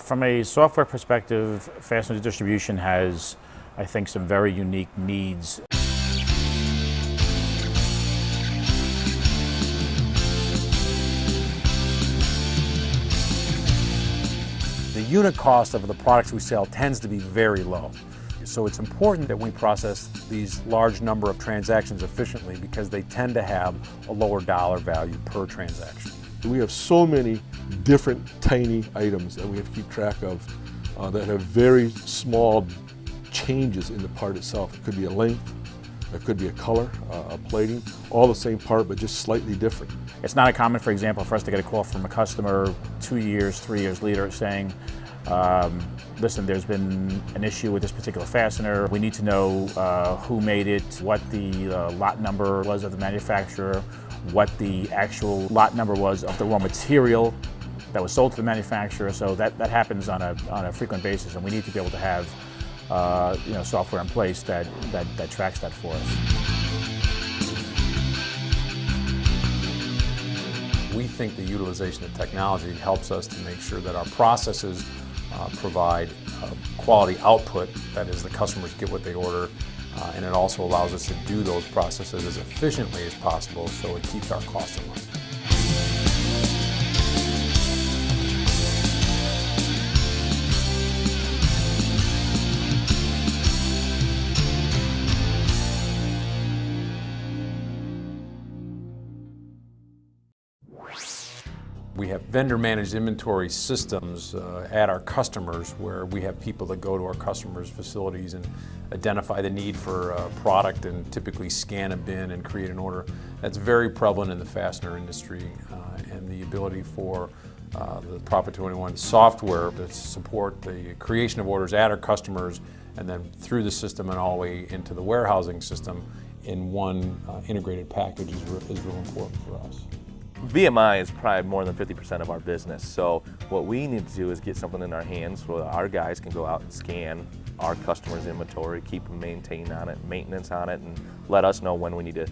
From a software perspective, Fastener distribution has, I think, some very unique needs. The unit cost of the products we sell tends to be very low. So it's important that we process these large number of transactions efficiently because they tend to have a lower dollar value per transaction. We have so many different tiny items that we have to keep track of that have very small changes in the part itself. It could be a length, it could be a color, a plating, all the same part but just slightly different. It's not uncommon, for example, for us to get a call from a customer 2 years, 3 years later saying, listen, there's been an issue with this particular fastener. We need to know who made it, what the lot number was of the manufacturer, what the actual lot number was of the raw material that was sold to the manufacturer. So that happens on a frequent basis, and we need to be able to have software in place that tracks that for us. We think the utilization of technology helps us to make sure that our processes provide quality output, that is, the customers get what they order, and it also allows us to do those processes as efficiently as possible, so it keeps our costs in line. We have vendor-managed inventory systems at our customers where we have people that go to our customers' facilities and identify the need for a product and typically scan a bin and create an order. That's very prevalent in the fastener industry, and the ability for the Profit 21 software to support the creation of orders at our customers and then through the system and all the way into the warehousing system in one integrated package is real important for us. VMI is probably more than 50% of our business, so what we need to do is get something in our hands so our guys can go out and scan our customers' inventory, keep them maintained on it, maintenance on it, and let us know when we need to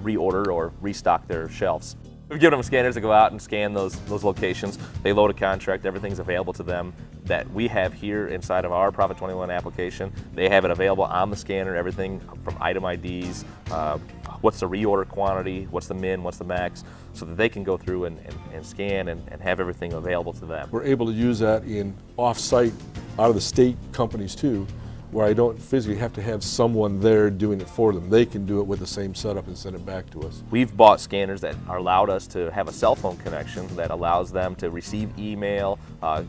reorder or restock their shelves. We've given them scanners to go out and scan those locations. They load a contract, everything's available to them that we have here inside of our Profit 21 application. They have it available on the scanner, everything from item IDs, what's the reorder quantity, what's the min, what's the max, so that they can go through and scan and have everything available to them. We're able to use that in off-site, out-of-the-state companies too, where I don't physically have to have someone there doing it for them. They can do it with the same setup and send it back to us. We've bought scanners that allowed us to have a cell phone connection that allows them to receive email,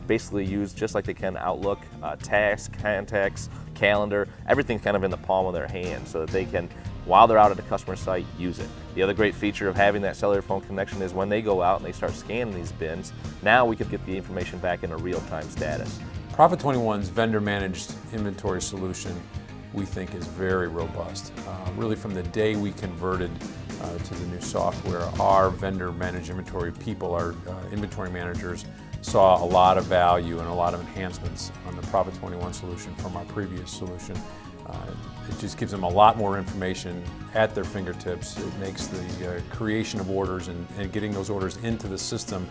basically use just like they can Outlook, tasks, contacts, calendar, everything's kind of in the palm of their hand so that they can, while they're out at the customer site, use it. The other great feature of having that cellular phone connection is when they go out and they start scanning these bins, now we could get the information back in a real-time status. Profit 21's vendor-managed inventory solution, we think, is very robust. Really from the day we converted to the new software, our vendor-managed inventory people, our inventory managers, saw a lot of value and a lot of enhancements on the Profit 21 solution from our previous solution. It just gives them a lot more information at their fingertips. It makes the creation of orders and getting those orders into the system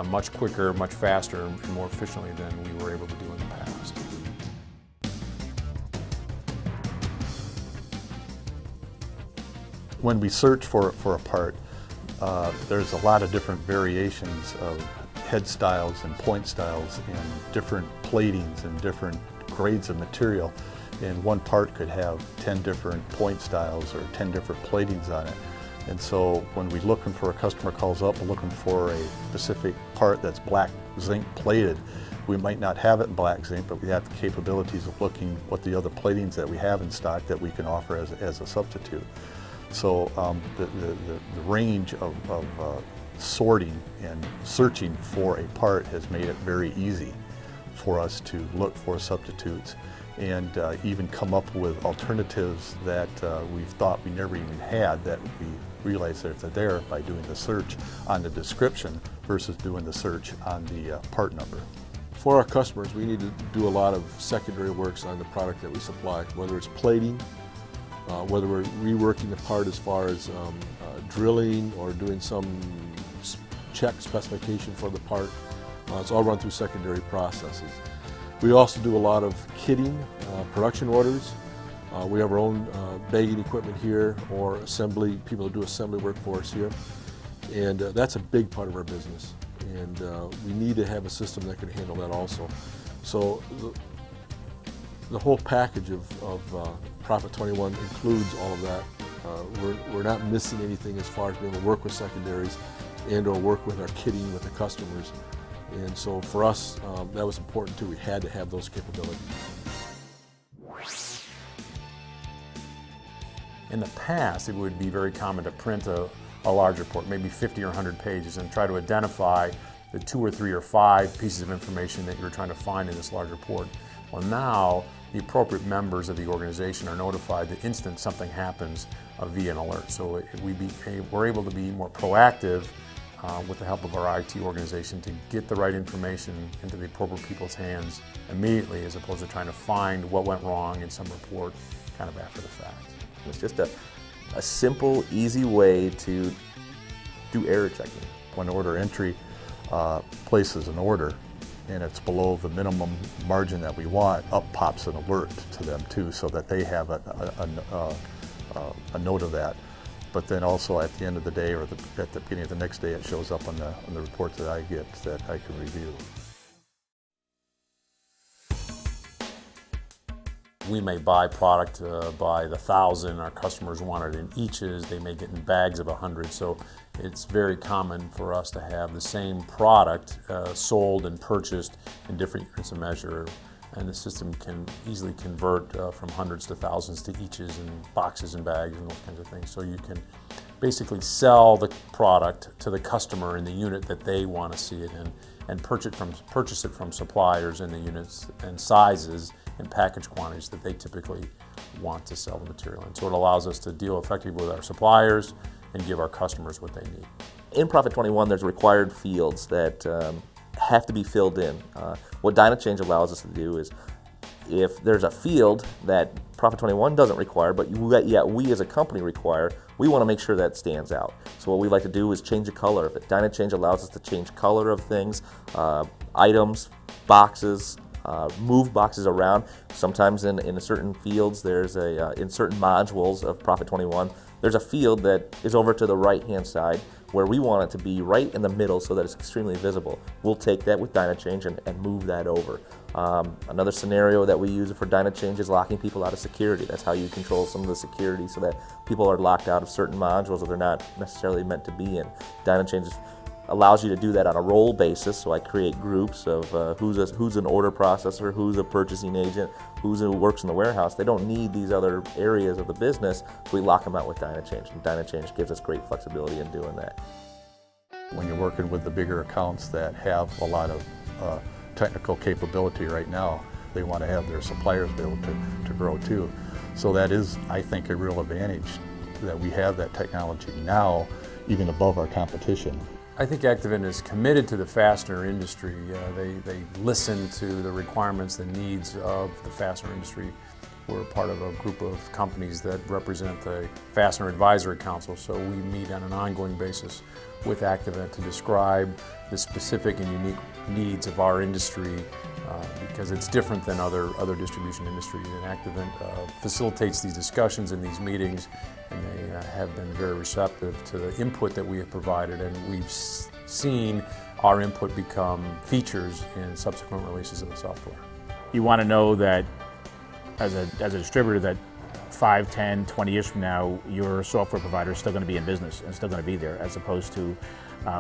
much quicker, much faster, and more efficiently than we were able to do in the past. When we search for a part, there's a lot of different variations of head styles and point styles and different platings and different grades of material. And one part could have 10 different point styles or 10 different platings on it. And so when we're looking for, a customer calls up looking for a specific part that's black zinc plated, we might not have it in black zinc, but we have the capabilities of looking what the other platings that we have in stock that we can offer as a substitute. So the range of sorting and searching for a part has made it very easy for us to look for substitutes and even come up with alternatives that we thought we never even had, that we realize that they're there by doing the search on the description versus doing the search on the part number. For our customers, we need to do a lot of secondary works on the product that we supply, whether it's plating, whether we're reworking the part as far as drilling or doing some check specification for the part. It's all run through secondary processes. We also do a lot of kitting, production orders. We have our own bagging equipment here, or assembly, people who do assembly work for us here. And that's a big part of our business. And we need to have a system that can handle that also. So the whole package of Profit 21 includes all of that. We're not missing anything as far as being able to work with secondaries and or work with our kitting with the customers. And so for us, that was important too. We had to have those capabilities. In the past, it would be very common to print a large report, maybe 50 or 100 pages, and try to identify the 2 or 3 or 5 pieces of information that you're trying to find in this large report. Well, now the appropriate members of the organization are notified the instant something happens via an alert. So we're able to be more proactive with the help of our IT organization to get the right information into the appropriate people's hands immediately, as opposed to trying to find what went wrong in some report kind of after the fact. It's just a simple, easy way to do error checking. When order entry places an order and it's below the minimum margin that we want, up pops an alert to them too, so that they have a note of that. But then also at the end of the day or at the beginning of the next day, it shows up on the report that I get that I can review. We may buy product by the 1,000, our customers want it in eaches, they may get in bags of 100, so it's very common for us to have the same product sold and purchased in different units of measure, and the system can easily convert from hundreds to thousands to eaches and boxes and bags and those kinds of things. So you can basically sell the product to the customer in the unit that they want to see it in, and purchase it from suppliers in the units and sizes and package quantities that they typically want to sell the material in. So it allows us to deal effectively with our suppliers and give our customers what they need. In Profit 21, there's required fields that have to be filled in. What DynaChange allows us to do is, if there's a field that Profit 21 doesn't require, but yet we as a company require, we want to make sure that stands out. So what we like to do is change the color of it. DynaChange allows us to change color of things, items, boxes, move boxes around. Sometimes in certain fields, there's in certain modules of Profit 21, there's a field that is over to the right-hand side where we want it to be right in the middle so that it's extremely visible. We'll take that with DynaChange and move that over. Another scenario that we use for DynaChange is locking people out of security. That's how you control some of the security so that people are locked out of certain modules that they're not necessarily meant to be in. DynaChange allows you to do that on a role basis, so I create groups of who's an order processor, who's a purchasing agent, who works in the warehouse. They don't need these other areas of the business, so we lock them out with DynaChange, and DynaChange gives us great flexibility in doing that. When you're working with the bigger accounts that have a lot of technical capability right now, they want to have their suppliers be able to grow too. So that is, I think, a real advantage that we have that technology now, even above our competition. I think Activent is committed to the fastener industry. They listen to the requirements, the needs of the fastener industry. We're part of a group of companies that represent the Fastener Advisory Council, so we meet on an ongoing basis with Activent to describe the specific and unique needs of our industry, because it's different than other distribution industries. And Activent facilitates these discussions and these meetings, and they have been very receptive to the input that we have provided, and we've seen our input become features in subsequent releases of the software. You want to know that as a distributor that 5, 10, 20 years from now, your software provider is still going to be in business and still going to be there, as opposed to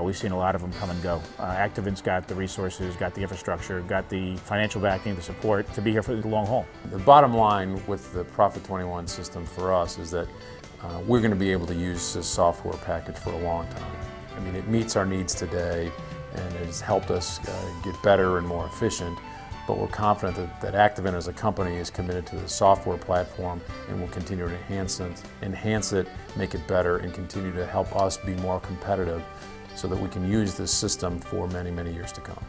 we've seen a lot of them come and go. Activent's got the resources, got the infrastructure, got the financial backing, the support to be here for the long haul. The bottom line with the Profit 21 system for us is that we're going to be able to use this software package for a long time. I mean, it meets our needs today, and it has helped us get better and more efficient. But we're confident that Activent as a company is committed to the software platform and will continue to enhance it, make it better, and continue to help us be more competitive so that we can use this system for many, many years to come.